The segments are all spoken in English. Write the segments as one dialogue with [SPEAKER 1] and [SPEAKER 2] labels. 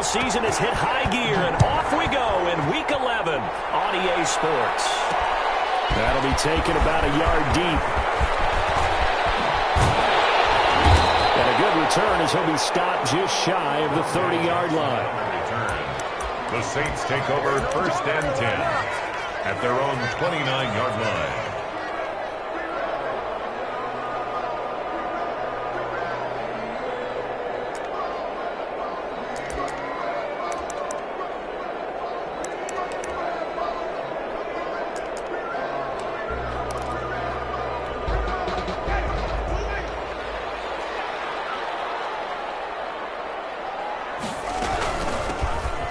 [SPEAKER 1] season has hit high gear, and off we go in Week 11 on EA Sports. That'll be taken about a yard deep. And a good return as he'll be stopped just shy of the 30-yard line.
[SPEAKER 2] The Saints take over 1st and 10 at their own 29-yard line.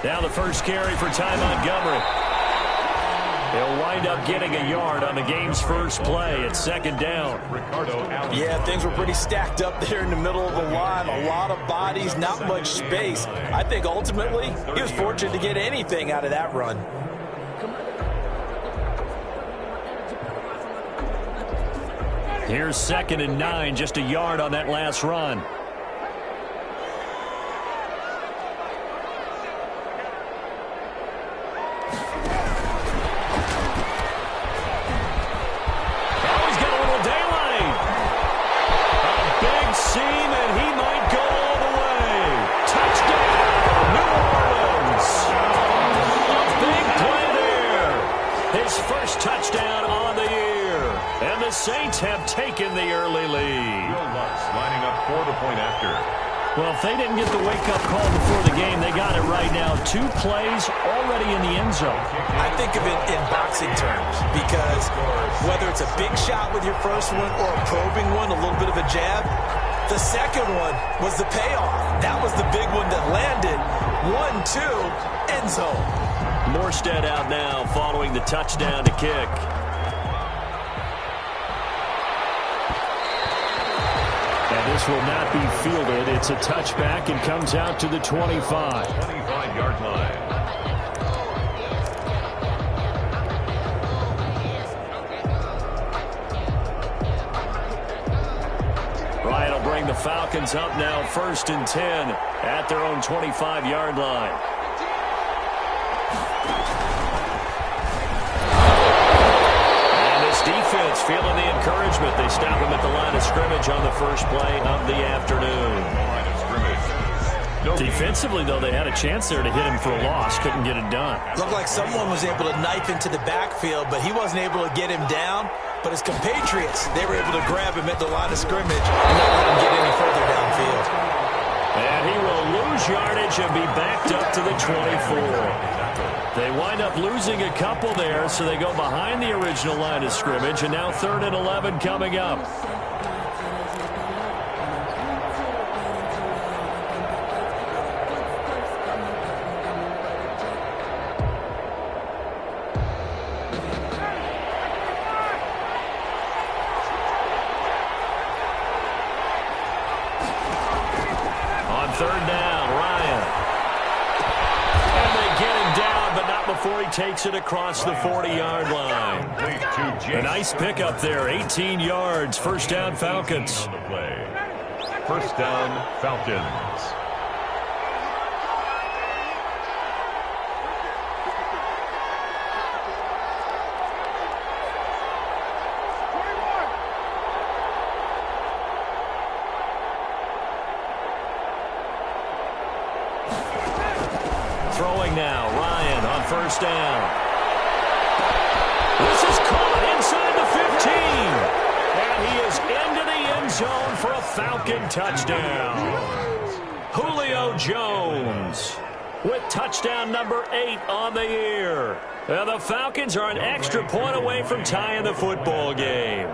[SPEAKER 1] Now the first carry for Ty Montgomery. He'll wind up getting a yard on the game's first play at 2nd down.
[SPEAKER 3] Yeah, things were pretty stacked up there in the middle of the line. A lot of bodies, not much space. I think ultimately he was fortunate to get anything out of that run.
[SPEAKER 1] Here's 2nd and 9, just a yard on that last run. Touchdown on the year. And the Saints have taken the early lead.
[SPEAKER 2] Lining up for the point after.
[SPEAKER 1] Well, if they didn't get the wake-up call before the game, they got it right now. 2 plays already in the end zone.
[SPEAKER 3] I think of it in boxing terms because whether it's a big shot with your first one or a probing one, a little bit of a jab, the second one was the payoff. That was the big one that landed. 1-2, end zone.
[SPEAKER 1] Morstead out now following the touchdown to kick. And this will not be fielded. It's a touchback and comes out to the 25.
[SPEAKER 2] 25-yard line.
[SPEAKER 1] Ryan will bring the Falcons up now 1st and 10 at their own 25-yard line. Defense feeling the encouragement. They stop him at the line of scrimmage on the first play of the afternoon. Defensively, though, they had a chance there to hit him for a loss. Couldn't get it done.
[SPEAKER 3] Looked like someone was able to knife into the backfield, but he wasn't able to get him down. But his compatriots, they were able to grab him at the line of scrimmage and not let him get any further downfield.
[SPEAKER 1] And he will lose yardage and be backed up to the 24. They wind up losing a couple there, so they go behind the original line of scrimmage, and now 3rd and 11 coming up. On 3rd down, Ryan. Before he takes it across the 40-yard line. A nice pickup there, 18 yards. 1st down, Falcons.
[SPEAKER 2] 1st down, Falcons.
[SPEAKER 1] Throwing now, Ryan on 1st down. This is caught inside the 15. And he is into the end zone for a Falcon touchdown. Julio Jones with touchdown number 8 on the year. And the Falcons are an extra point away from tying the football game.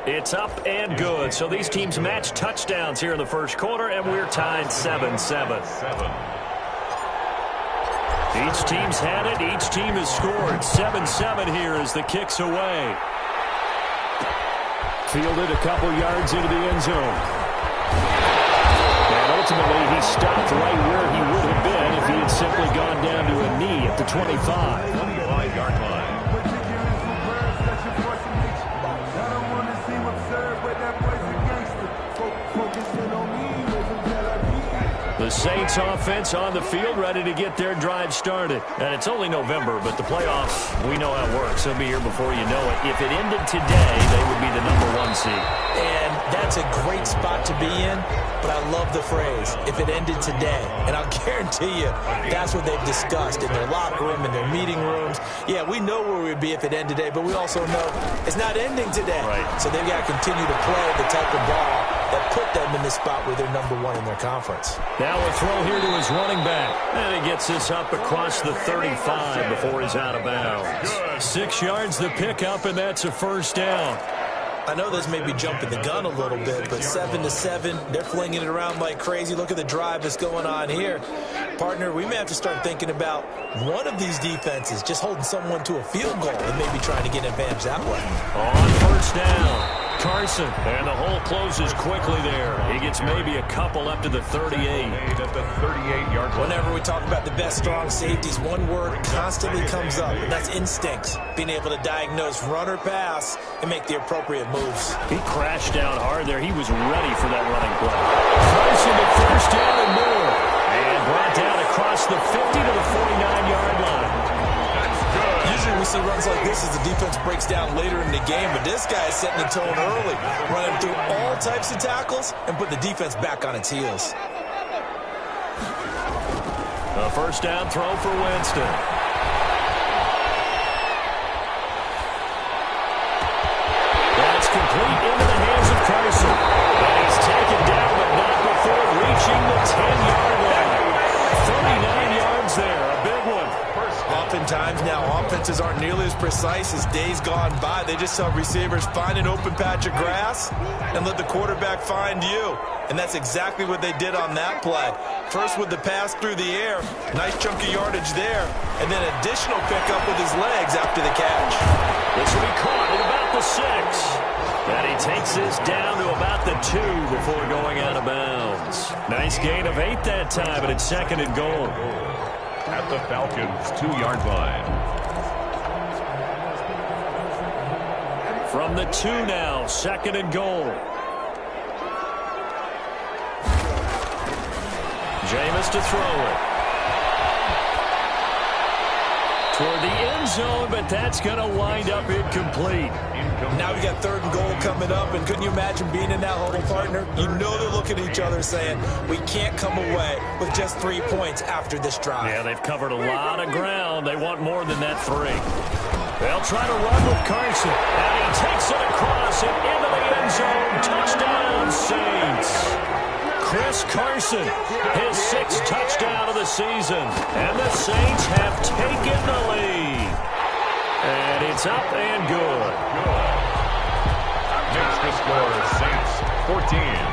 [SPEAKER 1] It's up and good. So these teams match touchdowns here in the first quarter, and we're tied 7-7. Each team's had it. Each team has scored. 7-7 here as the kick's away. Fielded a couple yards into the end zone. And ultimately, he stopped right where he would have been if he had simply gone down to a knee at the 25.
[SPEAKER 2] 25-yard line.
[SPEAKER 1] The Saints offense on the field, ready to get their drive started. And it's only November, but the playoffs, we know how it works. They'll be here before you know it. If it ended today, they would be the #1 seed.
[SPEAKER 3] And that's a great spot to be in, but I love the phrase, if it ended today. And I'll guarantee you, that's what they've discussed in their locker room, in their meeting rooms. Yeah, we know where we'd be if it ended today, but we also know it's not ending today.
[SPEAKER 1] Right.
[SPEAKER 3] So they've got to continue to play the type of ball that put them in the spot where they're #1 in their conference.
[SPEAKER 1] Now a throw here to his running back. And he gets this up across the 35 before he's out of bounds. 6 yards the pickup, and that's a first down.
[SPEAKER 3] I know this may be jumping the gun a little bit, but 7-7, they're flinging it around like crazy. Look at the drive that's going on here. Partner, we may have to start thinking about one of these defenses just holding someone to a field goal and maybe trying to get an advantage that way.
[SPEAKER 1] On first down, Carson, and the hole closes quickly there. He gets maybe a couple up to the 38.
[SPEAKER 2] At the 38-yard line.
[SPEAKER 3] Whenever we talk about the best strong safeties, one word constantly comes up, and that's instincts. Being able to diagnose run or pass and make the appropriate moves.
[SPEAKER 1] He crashed down hard there. He was ready for that running play. Carson to first down and more. And brought down across the 50 to the 49-yard line.
[SPEAKER 3] Usually we see runs like this as the defense breaks down later in the game, but this guy is setting the tone early, running through all types of tackles and put the defense back on its heels.
[SPEAKER 1] A first down throw for Winston. That's complete into the hands of Carson. And he's taken down, but not before reaching the 10-yard line. 39 yards there, a big one.
[SPEAKER 3] Oftentimes now offenses aren't nearly as precise as days gone by. They just help receivers find an open patch of grass and let the quarterback find you. And that's exactly what they did on that play. First with the pass through the air, nice chunk of yardage there, and then additional pickup with his legs after the catch.
[SPEAKER 1] This will be caught at about the 6. And he takes this down to about the 2 before going out of bounds. Nice gain of 8 that time, but it's second and goal.
[SPEAKER 2] At the Falcons' 2-yard line.
[SPEAKER 1] From the 2 now, second and goal. Jameis to throw it. Toward the end zone, but that's going to wind up incomplete.
[SPEAKER 3] Now we got 3rd and goal coming up, and couldn't you imagine being in that huddle, partner? You know they're looking at each other saying, we can't come away with just 3 points after this drive.
[SPEAKER 1] Yeah, they've covered a lot of ground. They want more than that 3. They'll try to run with Carson. And he takes it across and into the end zone. Touchdown, Saints. Chris Carson, his 6th touchdown of the season. And the Saints have taken the lead. And it's up and good.
[SPEAKER 2] Makes the score Saints 14.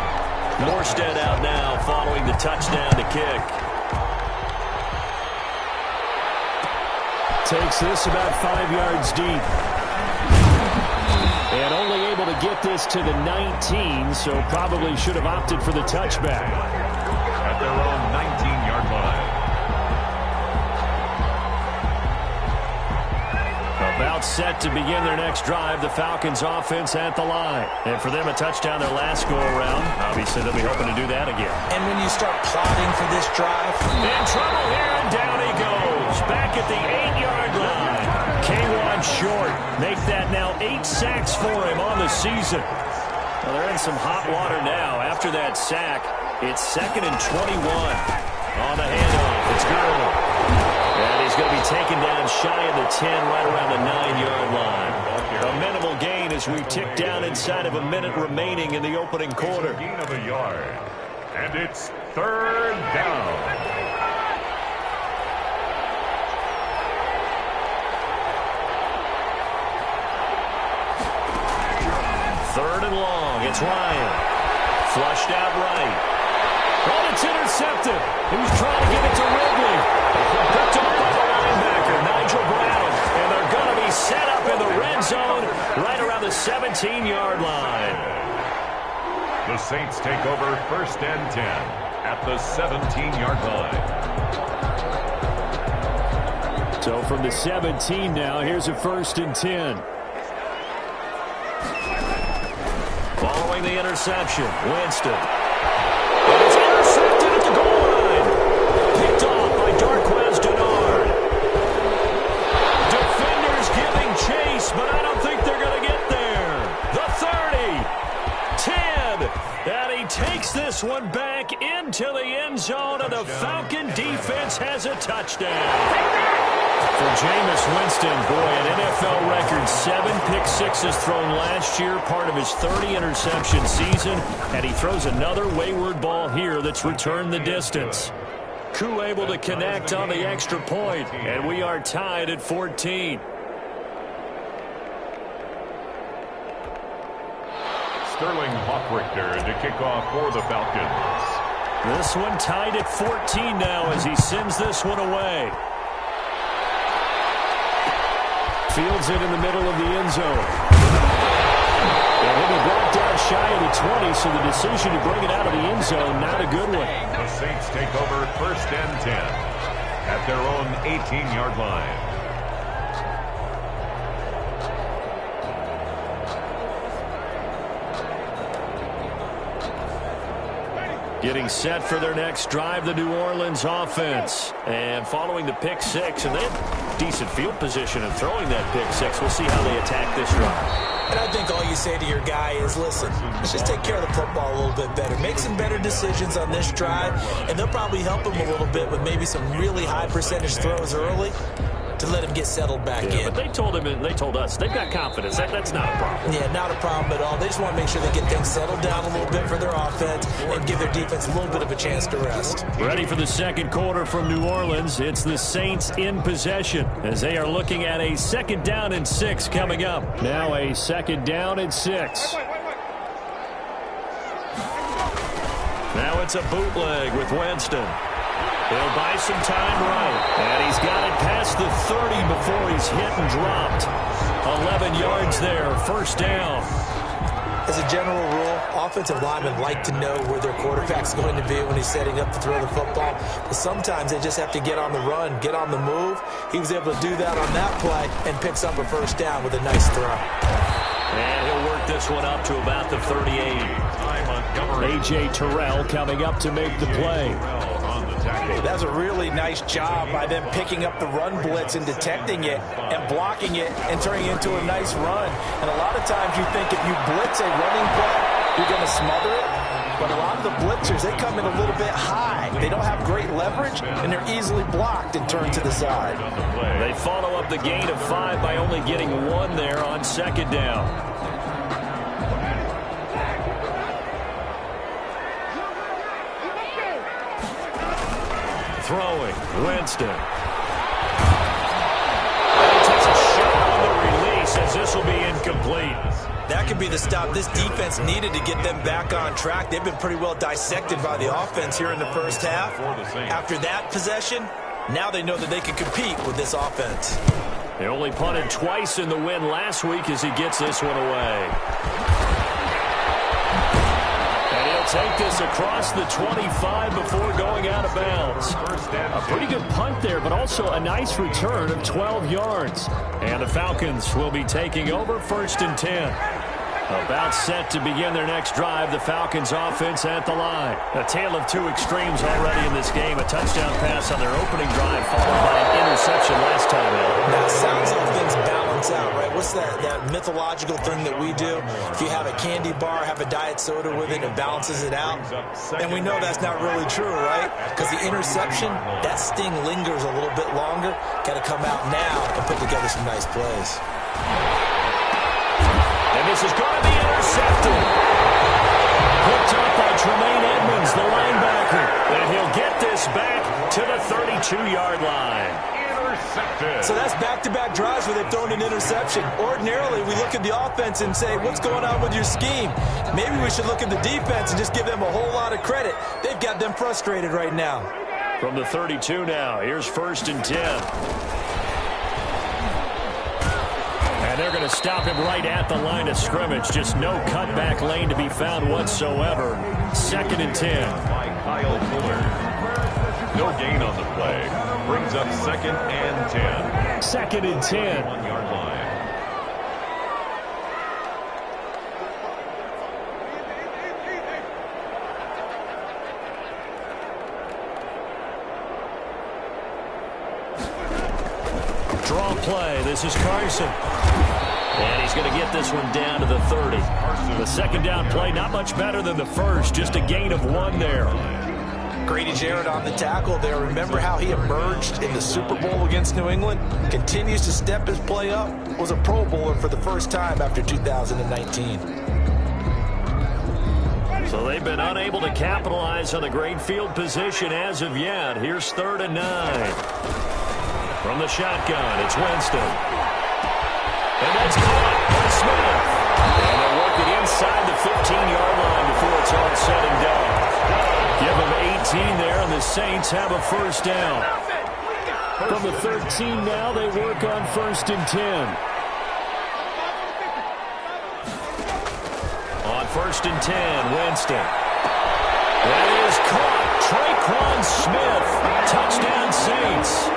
[SPEAKER 1] Morstead out now following the touchdown to kick. Takes this about 5 yards deep. And only able to get this to the 19, so probably should have opted for the touchback.
[SPEAKER 2] At their own 19-yard line.
[SPEAKER 1] About set to begin their next drive, the Falcons offense at the line. And for them, a touchdown their last go-around. Obviously, they'll be hoping to do that again.
[SPEAKER 3] And when you start plotting for this drive,
[SPEAKER 1] in trouble here, and down he goes. Back at the 8-yard line. K1 short. Make that now 8 sacks for him on the season. Well, they're in some hot water now. After that sack, it's 2nd and 21. On the handoff, it's Gurley. And he's going to be taken down shy of the 10, right around the 9-yard line. A minimal gain as we tick down inside of a minute remaining in the opening quarter.
[SPEAKER 2] Gain of a yard. And it's 3rd down.
[SPEAKER 1] 3rd and long. It's Ryan. Flushed out right. Oh, it's intercepted. He was trying to get it to Ridley. Picked up by the linebacker, Nigel Brown. And they're going to be set up in the red zone right around the 17-yard line.
[SPEAKER 2] The Saints take over 1st and 10 at the 17-yard line.
[SPEAKER 1] So from the 17 now, here's a 1st and 10. Following the interception, Winston. And it's intercepted at the goal line. And he takes this one back into the end zone, and the Falcon defense has a touchdown. For Jameis Winston, boy, an NFL record 7 pick-sixes thrown last year, part of his 30-interception season, and he throws another wayward ball here that's returned the distance. Koo able to connect on the extra point, and we are tied at 14.
[SPEAKER 2] Sterling Hawkrichter to kick off for the Falcons.
[SPEAKER 1] This one tied at 14 now as he sends this one away. Fields it in the middle of the end zone. And he'll be brought down shy of the 20, so the decision to bring it out of the end zone, not a good one.
[SPEAKER 2] The Saints take over first and 10 at their own 18-yard line.
[SPEAKER 1] Getting set for their next drive, the New Orleans offense. And following the pick six, and they have decent field position of throwing that pick six. We'll see how they attack this drive.
[SPEAKER 3] And I think all you say to your guy is, listen, let's just take care of the football a little bit better. Make some better decisions on this drive, and they'll probably help him a little bit with maybe some really high percentage throws early to let him get settled back in.
[SPEAKER 1] But they told him, and they told us, they've got confidence. That's not a problem.
[SPEAKER 3] Yeah, not a problem at all. They just want to make sure they get things settled down a little bit for their offense and give their defense a little bit of a chance to rest.
[SPEAKER 1] Ready for the second quarter from New Orleans. It's the Saints in possession as they are looking at a 2nd down and 6 coming up. Now a 2nd down and 6. Now it's a bootleg with Winston. He'll buy some time right. And he's got it past the 30 before he's hit and dropped. 11 yards there, 1st down.
[SPEAKER 3] As a general rule, offensive linemen like to know where their quarterback's going to be when he's setting up to throw the football. But sometimes they just have to get on the run, get on the move. He was able to do that on that play and picks up a 1st down with a nice throw.
[SPEAKER 1] And he'll work this one up to about the 38. A.J. Terrell coming up to make the play.
[SPEAKER 4] That's a really nice job by them picking up the run blitz and detecting it and blocking it and turning it into a nice run. And a lot of times you think if you blitz a running play, you're going to smother it. But a lot of the blitzers, they come in a little bit high. They don't have great leverage, and they're easily blocked and turned to the side.
[SPEAKER 1] They follow up the gain of 5 by only getting 1 there on 2nd down. Throwing, Winston. And he takes a shot on the release as this will be incomplete.
[SPEAKER 3] That could be the stop this defense needed to get them back on track. They've been pretty well dissected by the offense here in the first half. After that possession, now they know that they can compete with this offense.
[SPEAKER 1] They only punted twice in the win last week as he gets this one away. And he'll take this across the 25 before going out of bounds. A pretty good punt there, but also a nice return of 12 yards. And the Falcons will be taking over 1st and 10. About set to begin their next drive, the Falcons offense at the line. A tale of two extremes already in this game. A touchdown pass on their opening drive followed by an interception last time out.
[SPEAKER 3] That sounds like things balance out, right? What's that mythological thing that we do? If you have a candy bar, have a diet soda with it, it balances it out. And we know that's not really true, right? Because the interception, that sting lingers a little bit longer. Got to come out now and put together some nice plays.
[SPEAKER 1] And this is going to be intercepted. Picked up by Tremaine Edmonds, the linebacker. And he'll get this back to the 32-yard line. Intercepted.
[SPEAKER 3] So that's back-to-back drives where they've thrown an interception. Ordinarily, we look at the offense and say, what's going on with your scheme? Maybe we should look at the defense and just give them a whole lot of credit. They've got them frustrated right now.
[SPEAKER 1] From the 32 now, here's 1st and 10. And they're going to stop him right at the line of scrimmage. Just no cutback lane to be found whatsoever. 2nd and 10.
[SPEAKER 2] By Kyle Fuller. No gain on the play. Brings up 2nd and 10.
[SPEAKER 1] 2nd and 10.
[SPEAKER 2] 1-yard line.
[SPEAKER 1] Draw play. This is Carson. And he's going to get this one down to the 30. The second down play, not much better than the first, just a gain of 1 there.
[SPEAKER 4] Grady Jarrett on the tackle there. Remember how he emerged in the Super Bowl against New England? Continues to step his play up. Was a Pro Bowler for the first time after 2019.
[SPEAKER 1] So they've been unable to capitalize on the great field position as of yet. Here's 3rd and 9. From the shotgun, it's Winston. And that's caught by Smith. And they'll work it inside the 15-yard line before it's all said and done. Give them 18 there, and the Saints have a first down. From the 13 now, they work on 1st and 10. On 1st and 10, Winston. That is caught. Traquan Smith. Touchdown, Saints.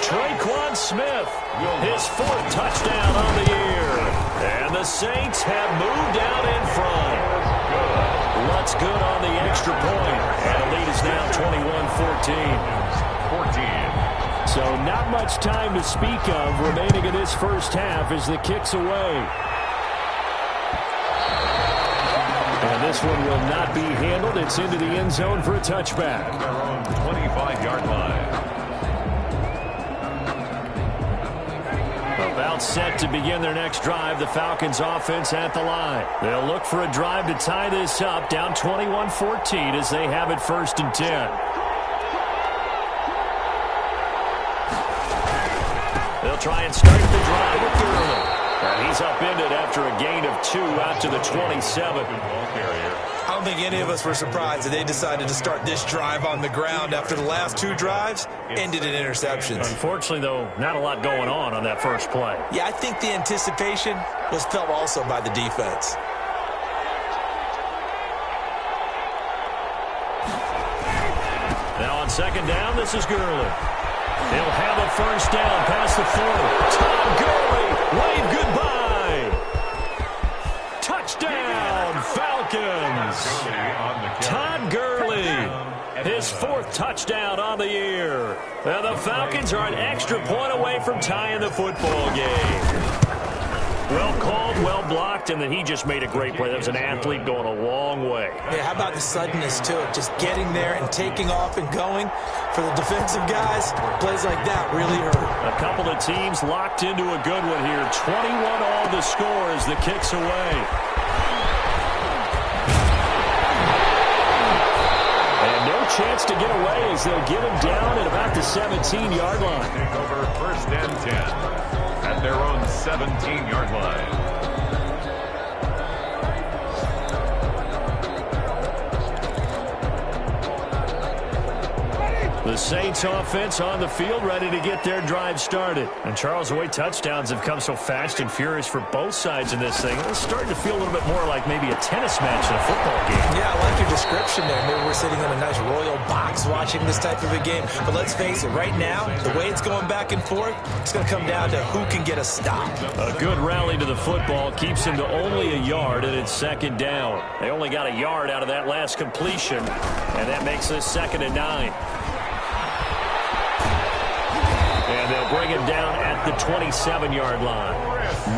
[SPEAKER 1] Traquan Smith, his 4th touchdown on the year. And the Saints have moved out in front. Lutz good on the extra point. And the lead is now 21-14. So not much time to speak of remaining in this first half as the kick's away. And this one will not be handled. It's into the end zone for a touchback.
[SPEAKER 2] Their own 25-yard line.
[SPEAKER 1] About set to begin their next drive, the Falcons offense at the line. They'll look for a drive to tie this up, down 21-14 as they have it 1st and 10. They'll try and start the drive with Gurley. And he's upended after a gain of 2 out to the 27.
[SPEAKER 4] I don't think any of us were surprised that they decided to start this drive on the ground after the last 2 drives ended in interceptions.
[SPEAKER 1] Unfortunately, though, not a lot going on that first play.
[SPEAKER 4] Yeah, I think the anticipation was felt also by the defense.
[SPEAKER 1] Now on 2nd down, this is Gurley. He'll have a first down past the 40. Todd Gurley, wave goodbye. Touchdown, Falcons. Todd Gurley, his 4th touchdown on the year. And the Falcons are an extra point away from tying the football game. Well called, well blocked, and then he just made a great play. That was an athlete going a long way.
[SPEAKER 4] Yeah, how about the suddenness to it? Just getting there and taking off and going. For the defensive guys, plays like that really hurt.
[SPEAKER 1] A couple of teams locked into a good one here. 21 all the score as the kick's away. And no chance to get away as they'll get him down at about the 17-yard line.
[SPEAKER 2] Take over 1st and 10 at their own 17-yard line.
[SPEAKER 1] The Saints offense on the field, ready to get their drive started. And Charles, the way touchdowns have come so fast and furious for both sides in this thing, it's starting to feel a little bit more like maybe a tennis match in a football game.
[SPEAKER 4] Yeah, I like your description there. Maybe we're sitting in a nice royal box watching this type of a game. But let's face it, right now, the way it's going back and forth, it's going to come down to who can get a stop.
[SPEAKER 1] A good rally to the football keeps him to only a yard, and it's 2nd down. They only got a yard out of that last completion, and that makes this 2nd and 9. And they'll bring him down at the 27-yard line.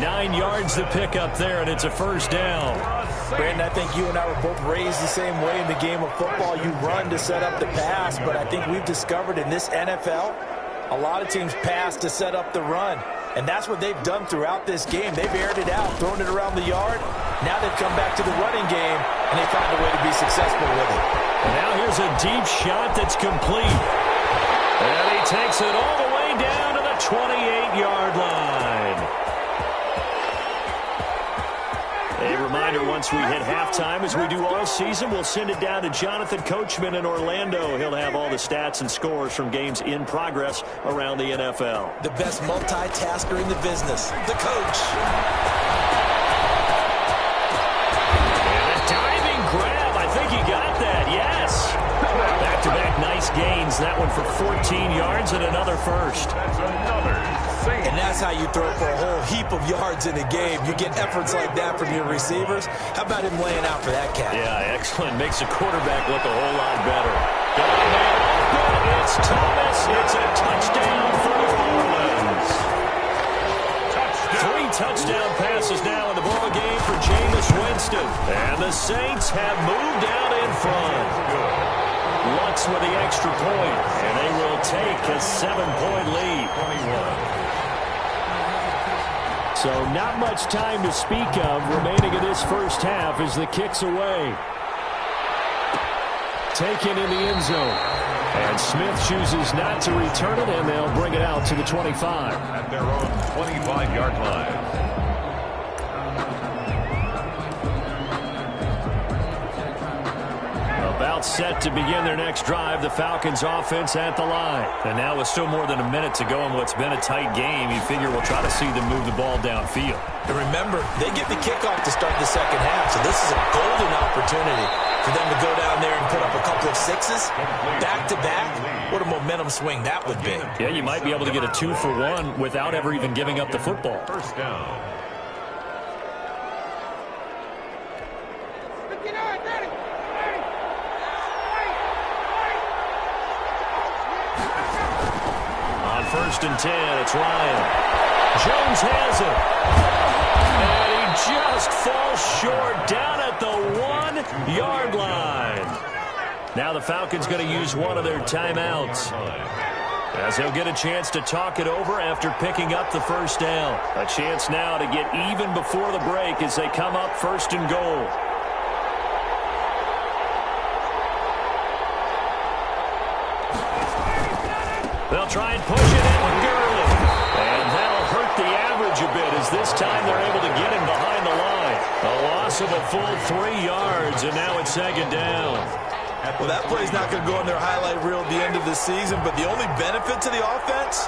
[SPEAKER 1] 9 yards to pick up there, and it's a first down.
[SPEAKER 4] Brandon, I think you and I were both raised the same way in the game of football. You run to set up the pass, but I think we've discovered in this NFL, a lot of teams pass to set up the run. And that's what they've done throughout this game. They've aired it out, thrown it around the yard. Now they've come back to the running game, and they found a way to be successful with it.
[SPEAKER 1] And now here's a deep shot that's complete. And he takes it all the way down to the 28-yard line. A reminder, once we hit halftime, as we do all season, we'll send it down to Jonathan Coachman in Orlando. He'll have all the stats and scores from games in progress around the NFL.
[SPEAKER 4] The best multitasker in the business, the coach.
[SPEAKER 1] And a diving grab. I think he got that, yes. Back-to-back nice gains. That one for 14 yards and another first.
[SPEAKER 2] That's another Saint.
[SPEAKER 4] And that's how you throw for a whole heap of yards in a game. You get efforts like that from your receivers. How about him laying out for that cat?
[SPEAKER 1] Yeah, excellent. Makes the quarterback look a whole lot better. Got a man open. It's Thomas. It's a touchdown for New Orleans. touchdown passes now in the ball game for Jameis Winston. And the Saints have moved out in front. Lutz with the extra point, and they will take a 7-point lead.
[SPEAKER 2] 21.
[SPEAKER 1] So not much time to speak of remaining in this first half as the kick's away. Taken in the end zone. And Smith chooses not to return it, and they'll bring it out to the 25.
[SPEAKER 2] At their own 25-yard line.
[SPEAKER 1] About set to begin their next drive, the Falcons offense at the line. And now with still more than a minute to go in what's been a tight game, you figure we'll try to see them move the ball downfield.
[SPEAKER 3] And remember, they get the kickoff to start the second half, so this is a golden opportunity for them to go down there and put up a couple of sixes back-to-back. What a momentum swing that would be.
[SPEAKER 1] Yeah, you might be able to get a 2-for-1 without ever even giving up the football.
[SPEAKER 2] First down.
[SPEAKER 1] First and 10, it's Ryan. Jones has it. And he just falls short down at the 1-yard line. Now the Falcons going to use one of their timeouts, as they'll get a chance to talk it over after picking up the first down. A chance now to get even before the break as they come up first and goal. They'll try and push it in with Gurley. And that'll hurt the average a bit as this time they're able to get him behind the line. A loss of a full 3 yards, and now it's second down.
[SPEAKER 3] Well, that play's not going to go on their highlight reel at the end of the season, but the only benefit to the offense,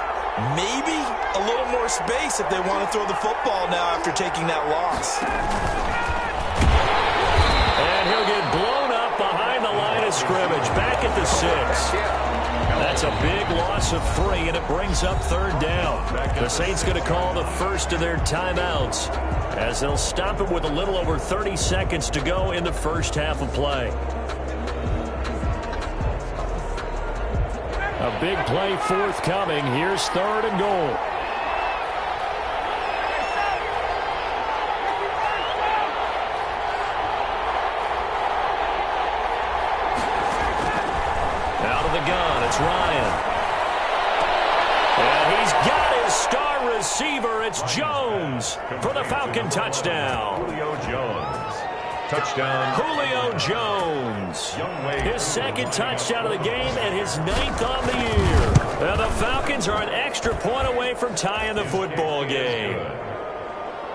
[SPEAKER 3] maybe a little more space if they want to throw the football now after taking that loss.
[SPEAKER 1] And he'll get blown up behind the line of scrimmage, back at the 6. That's a big loss of 3, and it brings up third down. The Saints going to call the first of their timeouts as they'll stop it with a little over 30 seconds to go in the first half of play. A big play forthcoming. Here's third and goal. It's Ryan. And he's got his star receiver. It's Jones for the Falcon touchdown.
[SPEAKER 2] Julio Jones. Touchdown.
[SPEAKER 1] Julio Jones. His second touchdown of the game and his 9th on the year. And the Falcons are an extra point away from tying the football game.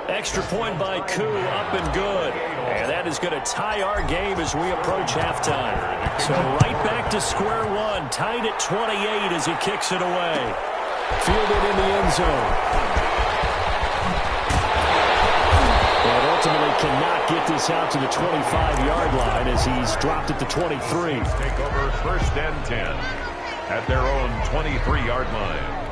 [SPEAKER 1] Extra point by Koo, up and good. And that is going to tie our game as we approach halftime. So right back to square one, tied at 28 as he kicks it away. Fielded in the end zone. But ultimately cannot get this out to the 25-yard line as he's dropped at the 23.
[SPEAKER 2] Take over first and 10 at their own 23-yard line.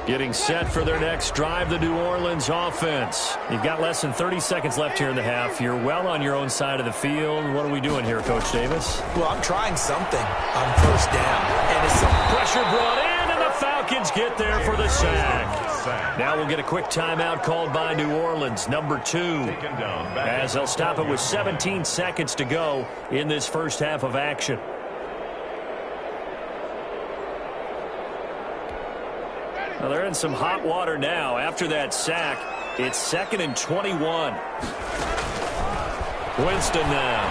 [SPEAKER 1] Getting set for their next drive, the New Orleans offense. You've got less than 30 seconds left here in the half. You're well on your own side of the field. What are we doing here, Coach Davis?
[SPEAKER 3] Well, I'm trying something on first down. And it's some
[SPEAKER 1] pressure brought in, and the Falcons get there for the sack. Now we'll get a quick timeout called by New Orleans, number 2. As they'll stop it with 17 seconds to go in this first half of action. Well, they're in some hot water now. After that sack, it's 2nd and 21. Winston now.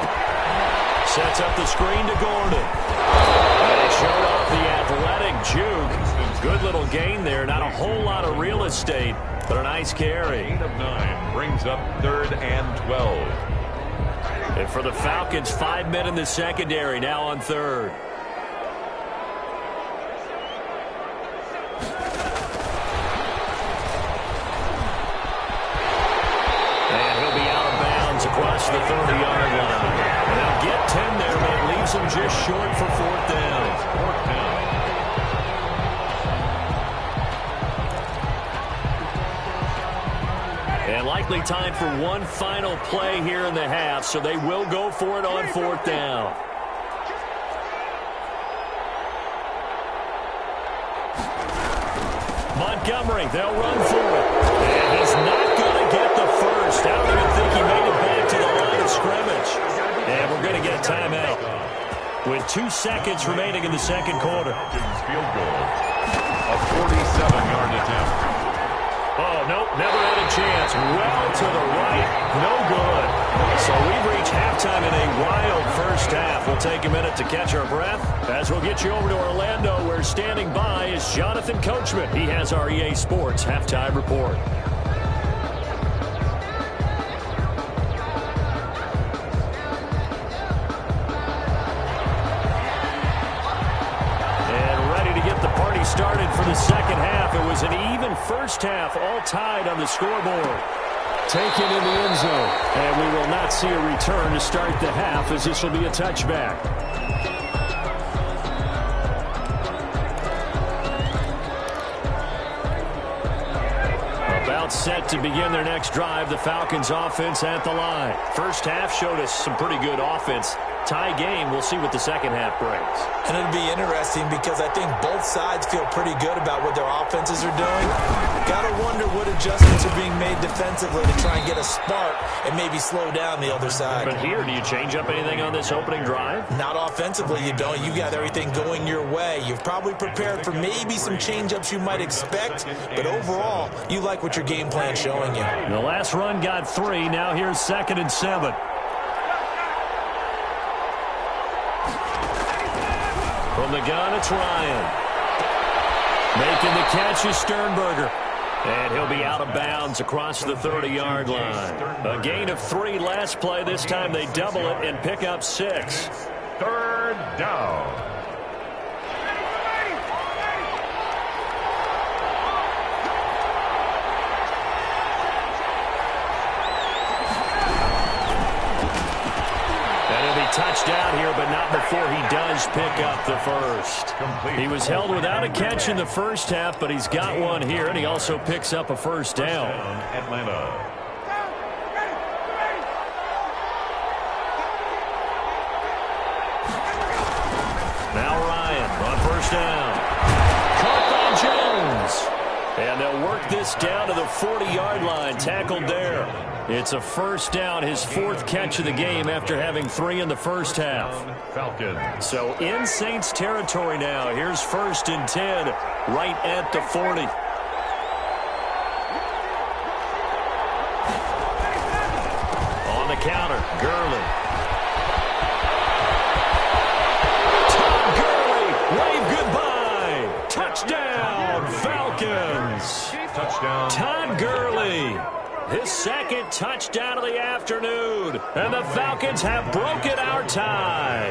[SPEAKER 1] Sets up the screen to Gordon. And he showed off the athletic juke. Good little gain there. Not a whole lot of real estate, but a nice carry.
[SPEAKER 2] 8 of 9 brings up 3rd and 12.
[SPEAKER 1] And for the Falcons, 5 men in the secondary now on 3rd. Across the 30-yard line. And they'll get 10 there, but it leaves them just short for 4th down. And likely time for one final play here in the half, so they will go for it on 4th down. Montgomery. They'll run for it. And he's not going to get the first. I don't even think he made it back to the line of scrimmage. And we're going to get a timeout with 2 seconds remaining in the second quarter.
[SPEAKER 2] Field goal. A 47-yard attempt.
[SPEAKER 1] Oh, nope, never had a chance. Well to the right, no good. So we've reached halftime in a wild first half. We'll take a minute to catch our breath as we'll get you over to Orlando, where standing by is Jonathan Coachman. He has our EA Sports halftime report. Started for the second half. It was an even first half, all tied on the scoreboard. Taken in the end zone. And we will not see a return to start the half, as this will be a touchback. About set to begin their next drive, the Falcons offense at the line. First half showed us some pretty good offense. Tie game. We'll see what the second half brings.
[SPEAKER 4] And it'll be interesting because I think both sides feel pretty good about what their offenses are doing. Got to wonder what adjustments are being made defensively to try and get a spark and maybe slow down the other side.
[SPEAKER 1] But here, do you change up anything on this opening drive?
[SPEAKER 4] Not offensively, you don't. You got everything going your way. You've probably prepared for maybe some change-ups you might expect, but overall, you like what your game plan's showing you.
[SPEAKER 1] The last run got 3. Now here's 2nd and 7. From the gun, it's Ryan. Making the catch is Sternberger. And he'll be out of bounds across the 30-yard line. A gain of 3 last play. This time they double it and pick up 6.
[SPEAKER 2] 3rd down.
[SPEAKER 1] Touchdown here, but not before he does pick up the first. He was held without a catch in the first half, but he's got one here, and he also picks up a first down.
[SPEAKER 2] Atlanta.
[SPEAKER 1] Now Ryan on first down. Caught by Jones. And they'll work this down to the 40-yard line, tackled there. It's a first down, his 4th catch of the game after having 3 in the first half.
[SPEAKER 2] Falcons.
[SPEAKER 1] So in Saints territory now. Here's 1st and 10, right at the 40. On the counter, Gurley. Todd Gurley, wave goodbye. Touchdown, Falcons.
[SPEAKER 2] Touchdown.
[SPEAKER 1] Todd Gurley. His 2nd touchdown of the afternoon. And the Falcons have broken our tie.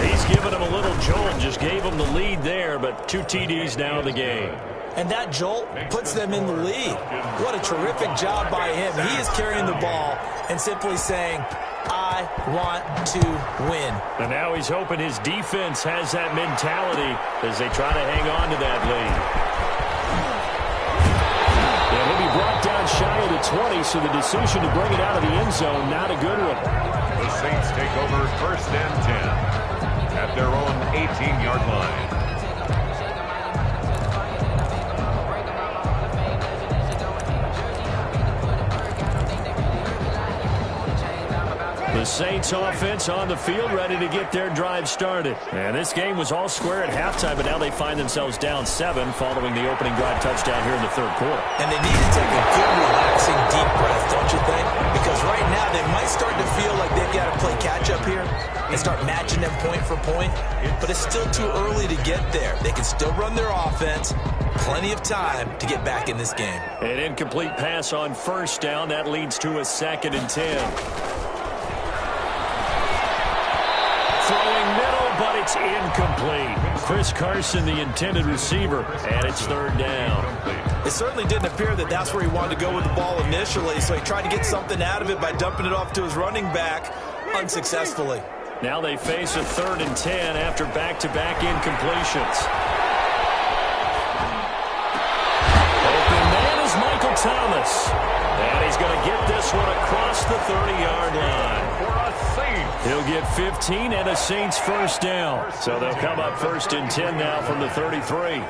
[SPEAKER 1] He's given him a little jolt, just gave him the lead there, but 2 TDs now in the game.
[SPEAKER 4] And that jolt puts them in the lead. What a terrific job by him. He is carrying the ball and simply saying, I want to win.
[SPEAKER 1] And now he's hoping his defense has that mentality as they try to hang on to that lead. Brought down shy of the 20, so the decision to bring it out of the end zone, not a good one.
[SPEAKER 2] The Saints take over 1st and 10 at their own 18-yard line.
[SPEAKER 1] The Saints offense on the field, ready to get their drive started. And this game was all square at halftime, but now they find themselves down 7 following the opening drive touchdown here in the 3rd quarter.
[SPEAKER 4] And they need to take a good, relaxing, deep breath, don't you think? Because right now they might start to feel like they've got to play catch-up here and start matching them point for point. But it's still too early to get there. They can still run their offense. Plenty of time to get back in this game.
[SPEAKER 1] An incomplete pass on first down. That leads to a 2nd and 10. Throwing middle, but it's incomplete. Chris Carson, the intended receiver, and it's 3rd down.
[SPEAKER 4] It certainly didn't appear that that's where he wanted to go with the ball initially, so he tried to get something out of it by dumping it off to his running back unsuccessfully.
[SPEAKER 1] Now they face a 3rd and 10 after back-to-back incompletions. Open man is Michael Thomas. And he's going to get this one across the 30-yard line.
[SPEAKER 2] For a Saints.
[SPEAKER 1] He'll get 15 and a Saints first down. So they'll come up 1st and 10 now from the 33.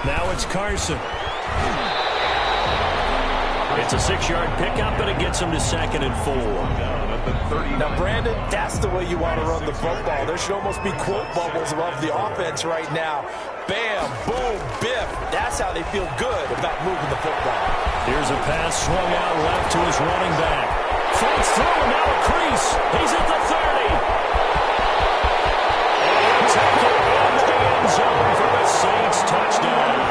[SPEAKER 1] Now it's Carson. It's a 6-yard pickup, and it gets him to 2nd and 4.
[SPEAKER 4] Now, Brandon, that's the way you want to run the football. There should almost be quote bubbles above the offense right now. Bam, boom, biff. That's how they feel good about moving the football.
[SPEAKER 1] Here's a pass swung out left to his running back. Fakes through, now a crease. He's at the 30. And he'll take it into the end zone for the Saints touchdown.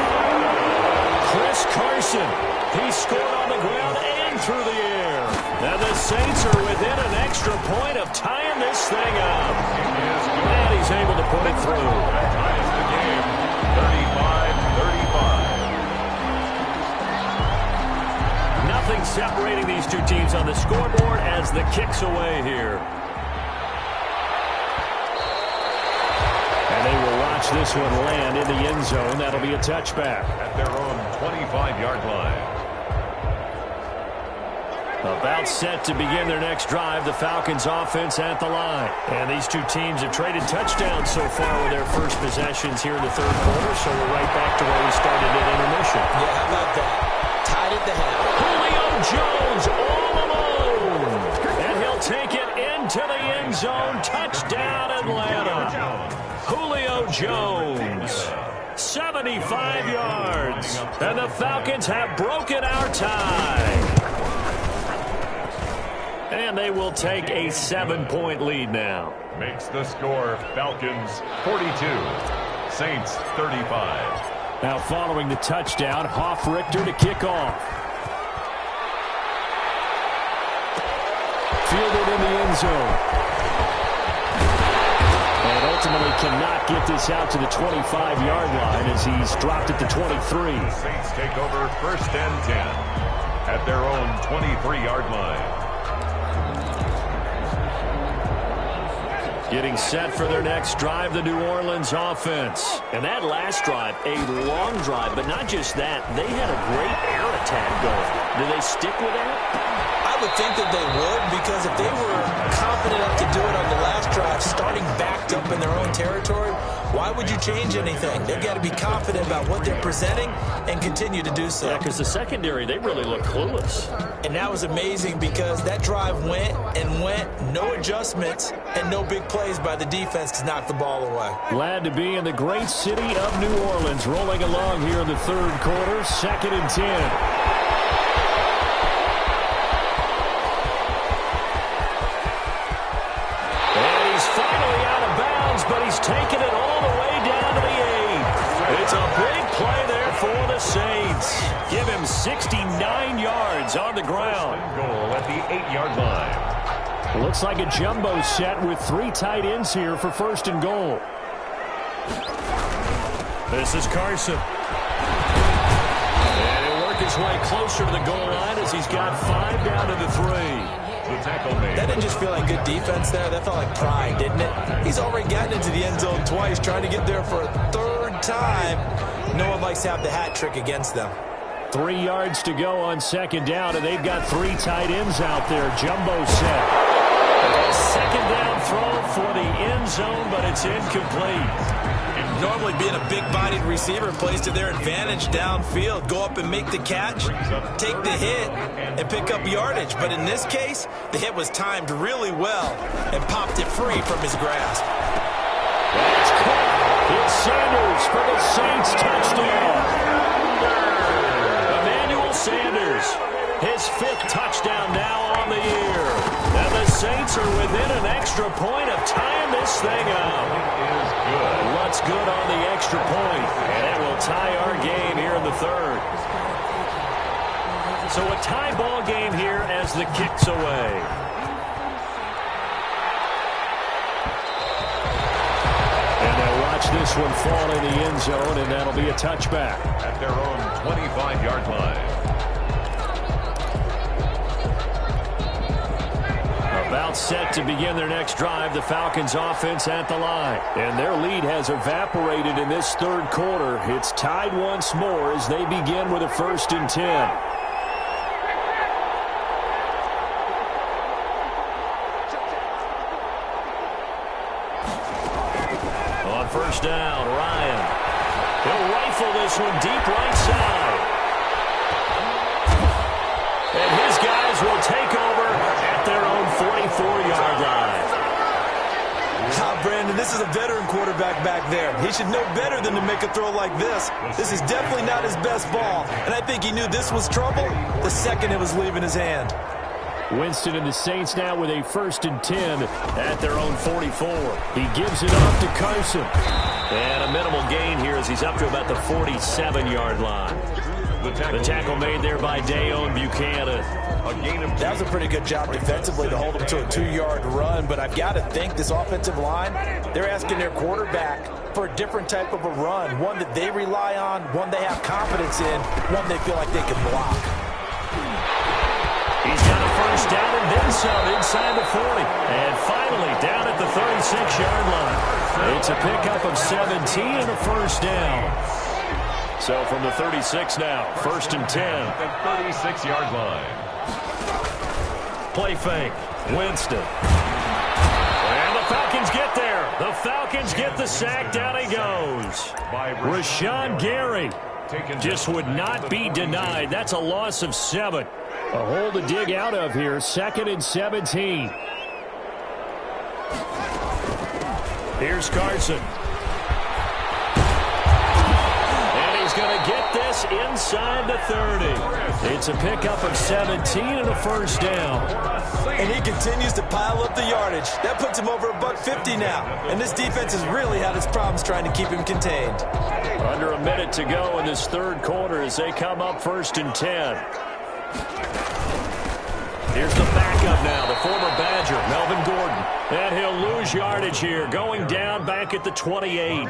[SPEAKER 1] Chris Carson, he scored on the ground and through the air. And the Saints are within an extra point of tying this thing up. And he's able to put it through.
[SPEAKER 2] Ties the game, 35-35.
[SPEAKER 1] Nothing separating these two teams on the scoreboard as the kick's away here. And they will watch this one land in the end zone. That'll be a touchback.
[SPEAKER 2] At their own 25-yard line.
[SPEAKER 1] About set to begin their next drive, the Falcons offense at the line. And these two teams have traded touchdowns so far with their first possessions here in the third quarter, so we're right back to where we started at intermission.
[SPEAKER 4] Yeah, how about that? Tied at the half.
[SPEAKER 1] Julio Jones all alone. And he'll take it into the end zone. Touchdown, Atlanta. Julio Jones. 75 yards. And the Falcons have broken our tie. And they will take a 7-point lead now.
[SPEAKER 2] Makes the score Falcons 42, Saints 35.
[SPEAKER 1] Now following the touchdown, Hoff-Richter to kick off. Fielded in the end zone. And ultimately cannot get this out to the 25-yard line as he's dropped at the 23.
[SPEAKER 2] The Saints take over 1st and 10 at their own 23-yard line.
[SPEAKER 1] Getting set for their next drive, the New Orleans offense. And that last drive, a long drive, but not just that. They had a great air attack going. Do they stick with that?
[SPEAKER 3] I would think that they would, because if they were confident enough to do it on the last drive, starting backed up in their own territory, why would you change anything? They've got to be confident about what they're presenting and continue to do so.
[SPEAKER 1] Yeah, because the secondary, they really look clueless.
[SPEAKER 3] And that was amazing because that drive went and went, no adjustments, and no big plays by the defense to knock the ball away.
[SPEAKER 1] Glad to be in the great city of New Orleans, rolling along here in the third quarter, 2nd and 10. But he's taken it all the way down to the 8. It's a big play there for the Saints. Give him 69 yards on the ground.
[SPEAKER 2] Goal at the 8-yard line.
[SPEAKER 1] Looks like a jumbo set with 3 tight ends here for 1st and goal. This is Carson. And he'll work his way closer to the goal line as he's got 5 down to the 3.
[SPEAKER 3] That didn't just feel like good defense there. That felt like pride, didn't it? He's already gotten into the end zone twice, trying to get there for a 3rd time. No one likes to have the hat trick against them.
[SPEAKER 1] 3 yards to go on 2nd down, and they've got 3 tight ends out there. Jumbo set. A 2nd down throw for the end zone, but it's incomplete.
[SPEAKER 3] Normally being a big-bodied receiver plays to their advantage downfield. Go up and make the catch, take the hit, and pick up yardage. But in this case, the hit was timed really well and popped it free from his grasp.
[SPEAKER 1] That's caught. It's Sanders for the Saints touchdown. Emmanuel Sanders, his 5th touchdown now on the year. And the Saints are within an extra point of tying this thing up. What's good on the extra point, and it will tie our game here in the 3rd. So a tie ball game here as the kick's away. And they'll watch this one fall in the end zone, and that'll be a touchback.
[SPEAKER 2] At their own 25-yard line.
[SPEAKER 1] About set to begin their next drive, the Falcons offense at the line. And their lead has evaporated in this 3rd quarter. It's tied once more as they begin with a 1st and 10. On 1st down, Ryan. He'll rifle this one deep will take over at their own 44-yard line.
[SPEAKER 3] Brandon, this is a veteran quarterback back there. He should know better than to make a throw like this. This is definitely not his best ball, and I think he knew this was trouble the second it was leaving his hand.
[SPEAKER 1] Winston and the Saints now with a 1st and 10 at their own 44. He gives it off to Carson. And a minimal gain here as he's up to about the 47-yard line. The tackle made there by Dayon Buchanan.
[SPEAKER 3] That was a pretty good job defensively to hold him to a 2-yard run, but I've got to think this offensive line, they're asking their quarterback for a different type of a run, one that they rely on, one they have confidence in, one they feel like they can block.
[SPEAKER 1] He's got a 1st down and then some inside the 40. And finally down at the 36-yard line. It's a pickup of 17 and a 1st down. So from the 36 now, 1st and 10.
[SPEAKER 2] The 36-yard line.
[SPEAKER 1] Play fake. Winston. And the Falcons get there. The Falcons get the sack. Down he goes. Rashawn Gary just would not be denied. That's a loss of 7. A hole to dig out of here. 2nd and 17. Here's Carson. Going to get this inside the 30. It's a pickup of 17 and a 1st down.
[SPEAKER 3] And he continues to pile up the yardage. That puts him over $150 now. And this defense has really had its problems trying to keep him contained.
[SPEAKER 1] Under a minute to go in this 3rd quarter as they come up 1st and 10. Here's the backup now, the former Badger, Melvin Gordon. And he'll lose yardage here, going down back at the 28.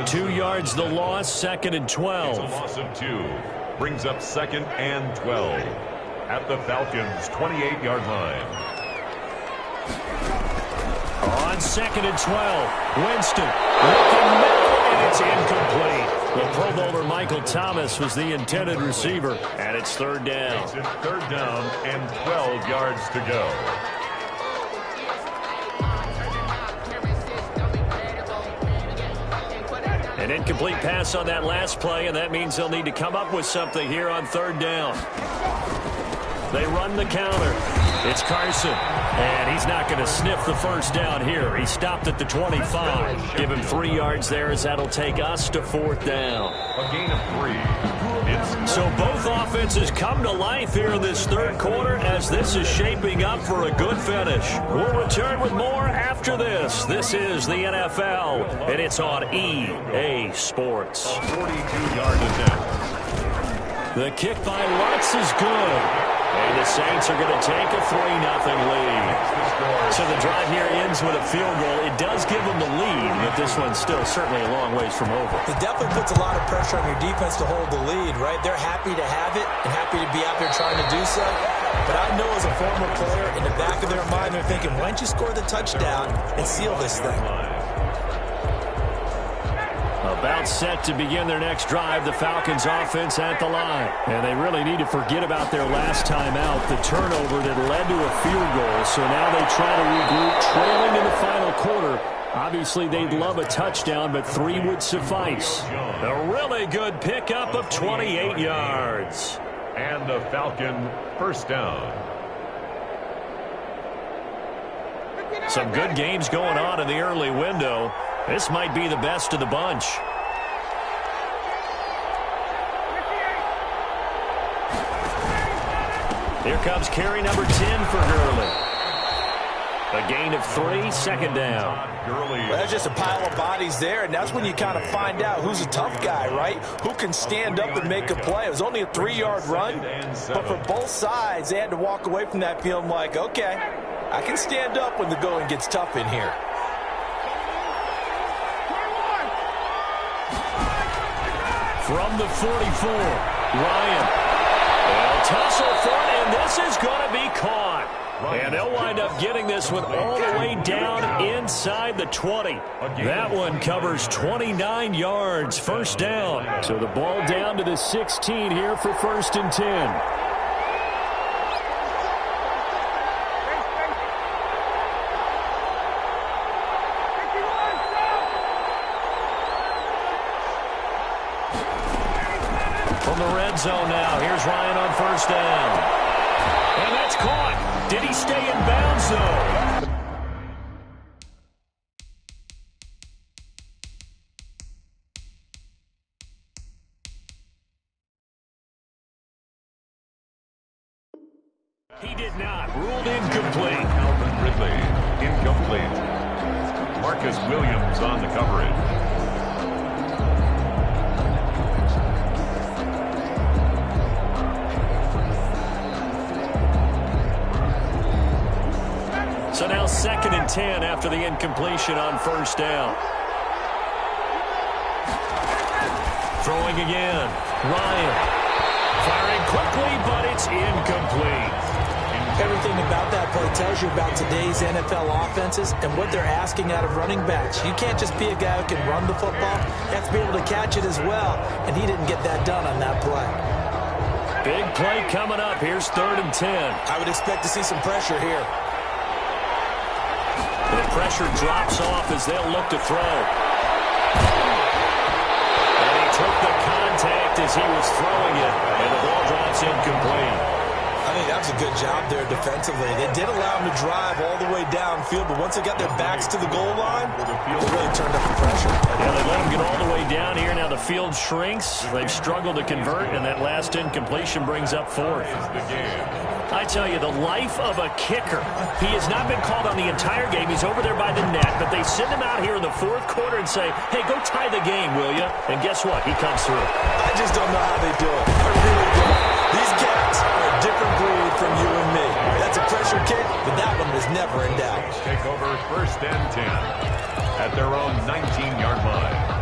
[SPEAKER 1] 2 yards the loss, 2nd and 12.
[SPEAKER 2] It's a loss of 2. Brings up 2nd and 12 at the Falcons' 28-yard line.
[SPEAKER 1] On 2nd and 12, Winston looking middle, and it's incomplete. The Pro Bowler Michael Thomas was the intended receiver, and it's 3rd down.
[SPEAKER 2] It's 3rd down and 12 yards to go.
[SPEAKER 1] An incomplete pass on that last play, and that means they'll need to come up with something here on 3rd down. They run the counter. It's Carson, and he's not going to sniff the 1st down here. He stopped at the 25. Give him 3 yards there as that'll take us to 4th down.
[SPEAKER 2] A gain of 3.
[SPEAKER 1] So both offenses come to life here in this 3rd quarter as this is shaping up for a good finish. We'll return with more after this. This is the NFL, and it's on EA Sports.
[SPEAKER 2] 42-yard attempt.
[SPEAKER 1] The kick by Lutz is good. And the Saints are going to take a 3-0 lead. So the drive here ends with a field goal. It does give them the lead, but this one's still certainly a long ways from over.
[SPEAKER 3] It definitely puts a lot of pressure on your defense to hold the lead, right? They're happy to have it and happy to be out there trying to do so. But I know as a former player, in the back of their mind, they're thinking, why don't you score the touchdown and seal this thing?
[SPEAKER 1] About set to begin their next drive, the Falcons offense at the line. And they really need to forget about their last time out, the turnover that led to a field goal. So now they try to regroup, trailing in the final quarter. Obviously, they'd love a touchdown, but 3 would suffice. A really good pickup of 28 yards.
[SPEAKER 2] And a Falcon 1st down.
[SPEAKER 1] Some good games going on in the early window. This might be the best of the bunch. Here comes carry number 10 for Gurley. A gain of 3, 2nd down.
[SPEAKER 3] Well, that's just a pile of bodies there, and that's when you kind of find out who's a tough guy, right? Who can stand up and make a play. It was only a 3-yard run, but for both sides, they had to walk away from that feeling like, okay, I can stand up when the going gets tough in here.
[SPEAKER 1] From the 44, Ryan. They'll tussle for it, and this is going to be caught. And they'll wind up getting this one all the way down inside the 20. That one covers 29 yards, 1st down. So the ball down to the 16 here for 1st and 10. From the red zone now, here's Ryan on 1st down. And that's caught. Did he stay in bounds, though? He did not. Ruled incomplete.
[SPEAKER 2] Calvin Ridley, incomplete. Marcus Williams on the coverage.
[SPEAKER 1] So now 2nd and 10 after the incompletion on first down. Throwing again. Ryan. Firing quickly, but it's incomplete.
[SPEAKER 4] Everything about that play tells you about today's NFL offenses and what they're asking out of running backs. You can't just be a guy who can run the football. You have to be able to catch it as well, and he didn't get that done on that play.
[SPEAKER 1] Big play coming up. Here's 3rd and 10.
[SPEAKER 4] I would expect to see some pressure here.
[SPEAKER 1] The pressure drops off as they'll look to throw. And he took the contact as he was throwing it, and the ball drops incomplete.
[SPEAKER 3] I think that was a good job there defensively. They did allow them to drive all the way downfield, but once they got their backs to the goal line, they really turned up the pressure.
[SPEAKER 1] Yeah, they let them get all the way down here. Now the field shrinks. They've struggled to convert, and that last incompletion brings up 4th. I tell you, the life of a kicker. He has not been called on the entire game. He's over there by the net, but they send him out here in the 4th quarter and say, hey, go tie the game, will you? And guess what? He comes through.
[SPEAKER 3] I just don't know how they do it. I really don't. These cats are a different breed from you and me. That's a pressure kick, but that one was never in doubt.
[SPEAKER 2] Take over 1st and 10 at their own 19-yard line.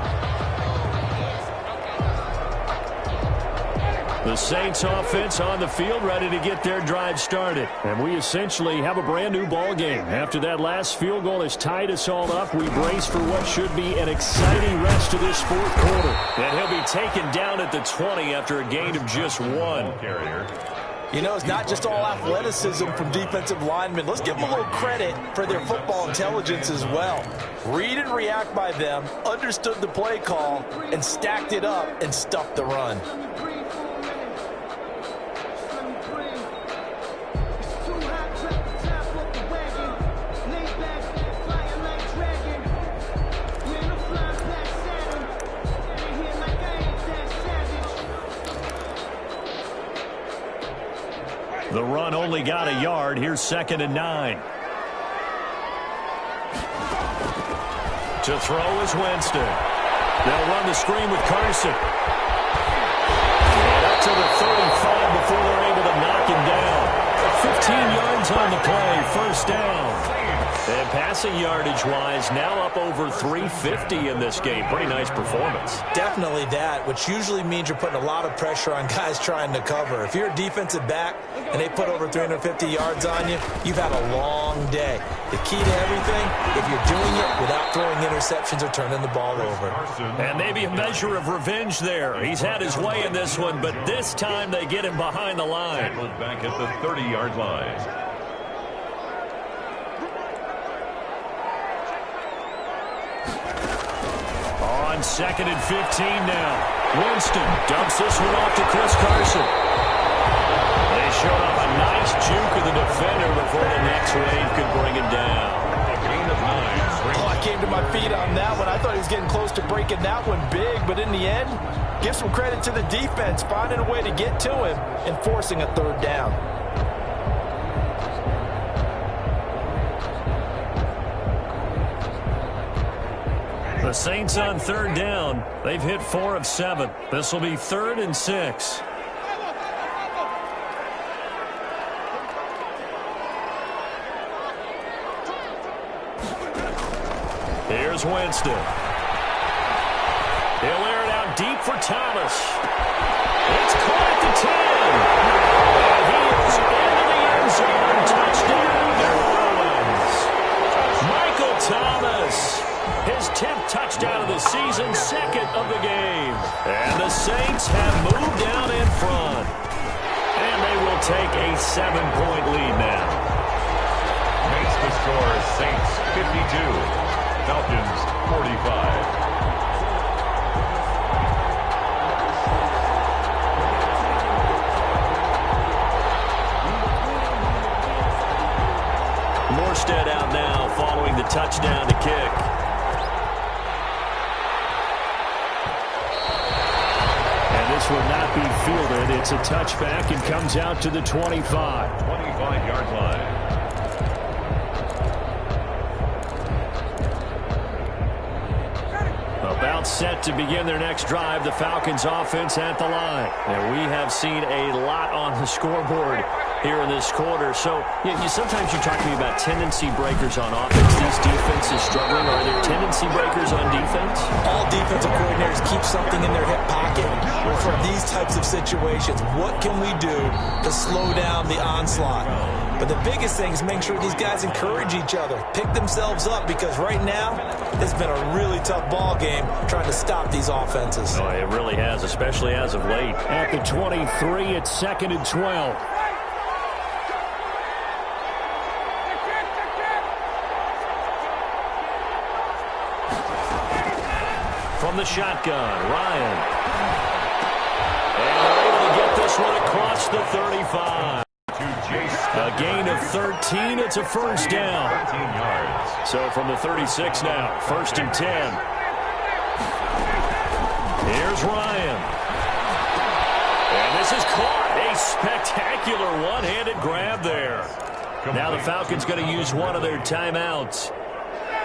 [SPEAKER 1] The Saints offense on the field, ready to get their drive started. And we essentially have a brand new ball game. After that last field goal has tied us all up, we brace for what should be an exciting rest of this 4th quarter. And he'll be taken down at the 20 after a gain of just 1.
[SPEAKER 4] You know, it's not just all athleticism from defensive linemen. Let's give them a little credit for their football intelligence as well. Read and react by them, understood the play call, and stacked it up and stuffed the run.
[SPEAKER 1] The run only got a yard. Here's 2nd and 9. To throw is Winston. They'll run the screen with Carson. And up to the 35 before they're able to knock him down. 15 yards on the play. First down. And passing yardage-wise, now up over 350 in this game. Pretty nice performance.
[SPEAKER 4] Definitely that, which usually means you're putting a lot of pressure on guys trying to cover. If you're a defensive back and they put over 350 yards on you, you've had a long day. The key to everything, if you're doing it without throwing interceptions or turning the ball over.
[SPEAKER 1] And maybe a measure of revenge there. He's had his way in this one, but this time they get him behind the line.
[SPEAKER 2] Back at the 30-yard line.
[SPEAKER 1] On 2nd and 15 now. Winston dumps this one off to Chris Carson. They showed off a nice juke of the defender before the next wave could bring him down.
[SPEAKER 2] A gain of 9.
[SPEAKER 4] Oh, I came to my feet on that one. I thought he was getting close to breaking that one big, but in the end, give some credit to the defense, finding a way to get to him and forcing a 3rd down.
[SPEAKER 1] The Saints on 3rd down. They've hit 4 of 7. This will be 3rd and 6. Here's Winston. He'll air it out deep for Thomas. It's caught at the 10. And he is into the end zone. Touchdown, New Orleans. Michael Thomas. His 10th touchdown of the season, 2nd of the game. And the Saints have moved down in front. And they will take a 7-point lead now.
[SPEAKER 2] Makes the score Saints 52. Falcons 45.
[SPEAKER 1] touchdown to kick. And this will not be fielded. It's a touchback and comes out to the 25.
[SPEAKER 2] 25-yard line.
[SPEAKER 1] About set to begin their next drive, the Falcons offense at the line. And we have seen a lot on the scoreboard here in this quarter. So sometimes you talk to me about tendency breakers on offense. These defenses struggling. Are there tendency breakers on defense?
[SPEAKER 3] All defensive coordinators keep something in their hip pocket for these types of situations. What can we do to slow down the onslaught? But the biggest thing is make sure these guys encourage each other, pick themselves up, because right now it's been a really tough ball game trying to stop these offenses.
[SPEAKER 1] Oh, it really has, especially as of late. At the 23, it's 2nd and 12. From the shotgun, Ryan. And they're able to get this one across the 35. A gain of 13. It's a first down.
[SPEAKER 2] 13 yards.
[SPEAKER 1] So from the 36 now, 1st and 10. Here's Ryan. And this is caught. A spectacular one-handed grab there. Now the Falcons going to use one of their timeouts,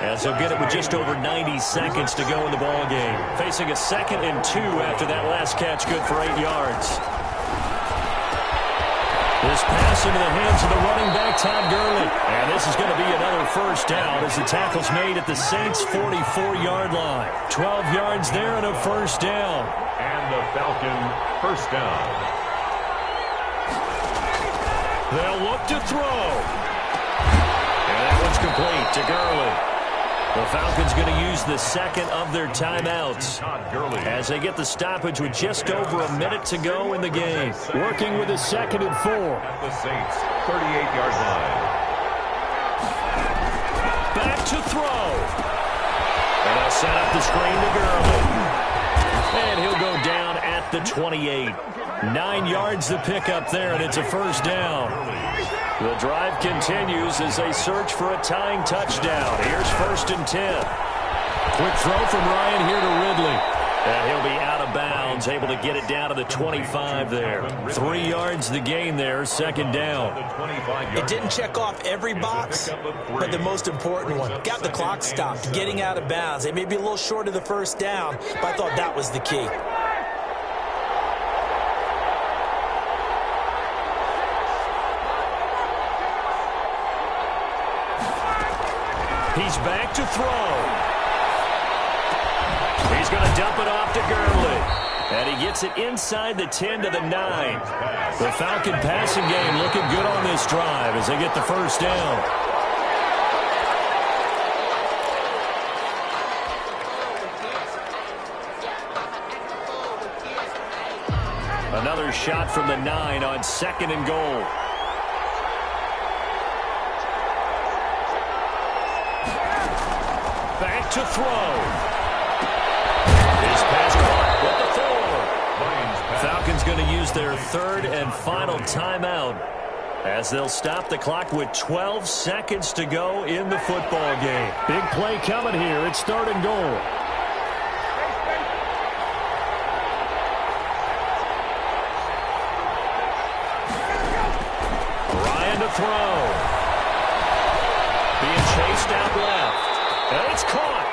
[SPEAKER 1] as they'll get it with just over 90 seconds to go in the ball game. Facing a 2nd and 2 after that last catch, good for 8 yards. This pass into the hands of the running back, Todd Gurley. And this is going to be another first down as the tackle's made at the Saints' 44-yard line. 12 yards there and a first down.
[SPEAKER 2] And the Falcon first down.
[SPEAKER 1] They'll look to throw. And that one's complete to Gurley. The Falcons going to use the second of their timeouts as they get the stoppage with just over a minute to go in the game. Working with a 2nd and 4.
[SPEAKER 2] At the Saints' 38-yard line.
[SPEAKER 1] Back to throw. And they'll set up the screen to Gurley. And he'll go down at the 28. 9 yards the pickup there, and it's a first down. The drive continues as they search for a tying touchdown. Here's 1st and 10. Quick throw from Ryan here to Ridley. And he'll be out of bounds, able to get it down to the 25 there. 3 yards the gain there, 2nd down.
[SPEAKER 3] It didn't check off every box, but the most important one. Got the clock stopped, getting out of bounds. They may be a little short of the first down, but I thought that was the key.
[SPEAKER 1] He's back to throw. He's going to dump it off to Gurley. And he gets it inside the 10 to the 9. The Falcon passing game looking good on this drive as they get the first down. Another shot from the 9 on 2nd and goal. Back to throw. His pass caught with the 4. Falcons going to use their 3rd and final timeout as they'll stop the clock with 12 seconds to go in the football game. Big play coming here. It's 3rd and goal. Ryan to throw. Being chased out left. And it's caught.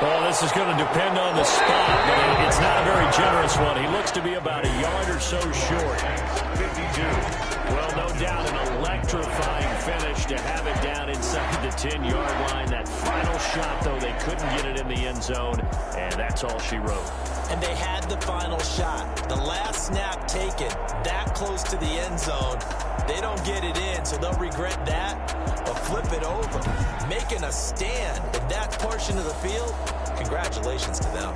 [SPEAKER 1] Well, this is going to depend on the spot, but it's not a very generous one. He looks to be about a yard or so short.
[SPEAKER 2] 52.
[SPEAKER 1] Well, no doubt an electrifying finish to have it down inside the 10-yard line. That final shot, though, they couldn't get it in the end zone, and that's all she wrote.
[SPEAKER 3] And they had the final shot. The last snap taken that close to the end zone. They don't get it in, so they'll regret that. But flip it over, making a stand in that portion of the field, congratulations to them.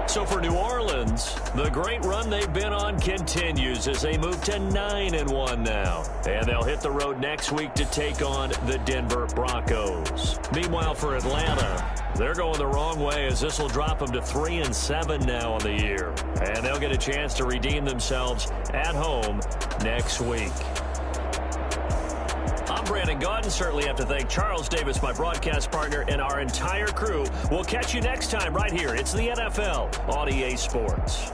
[SPEAKER 1] So for New Orleans, the great run they've been on continues as they move to 9-1 now. And they'll hit the road next week to take on the Denver Broncos. Meanwhile, for Atlanta, they're going the wrong way as this will drop them to 3-7 now on the year. And they'll get a chance to redeem themselves at home next week. I'm Brandon Gaudin. Certainly have to thank Charles Davis, my broadcast partner, and our entire crew. We'll catch you next time right here. It's the NFL on EA Sports.